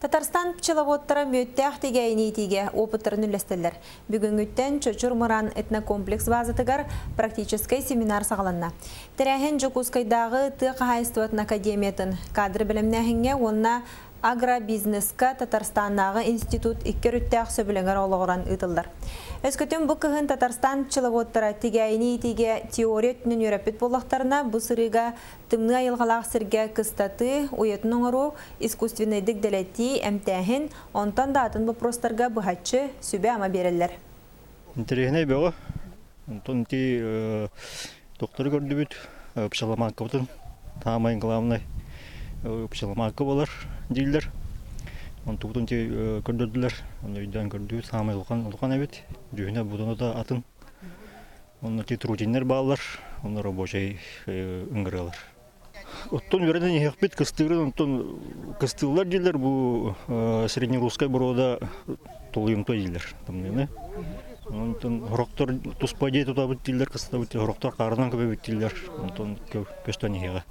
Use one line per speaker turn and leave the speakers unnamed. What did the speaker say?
Татарстан пчеловодтары мөттәх тегәйни тиге опыттарын үлестелер. Бүгінгіттен Чочур Муран этнокомплекс базатыгар практическай семинар сағаланна. Тәрәхен Жокускайдағы Тыға Хайстуатын Академиятын кадр білімнәхінге онна агробизнеска Татарстандағы институт иккер-үттәқ сөбіліңер олығыран ұтылдар. Өскөтін бұл кығын Татарстан пчеловодтары тегәйни тиге теория түнін өрәпет болақтарына бұл сырыға тымны айылғалақ сірге кыстаты ойетін оңыру искусственныйдық дәлетті әмтәхін онтан да атын бұпростарға бұхатшы сөбе ама берелер.
Интерегіне бәуі, онтан ти доктор көрді бүт, пчеламақы бұтын, тамайын қыламынай пчеламақы болар дейілдер. Он туғытын те көрдірділер, оны үйден көрді самай ұлған әбет, жүйіне бұдыны да атын. Оны те трудинер бағалар, оны рабочай үңгіралар. Оттон вереден ехпет кыстығырын, оттон кыстығылар дейілер, бұл среднерусскай бұрода толыйымтой дейілер. Онтон ғроқтар тұспай дей тұта бұт дейілер, кыстыда бұт, ғроқтар қарынан көбе бұт дейілер, онтон көстен ехеға.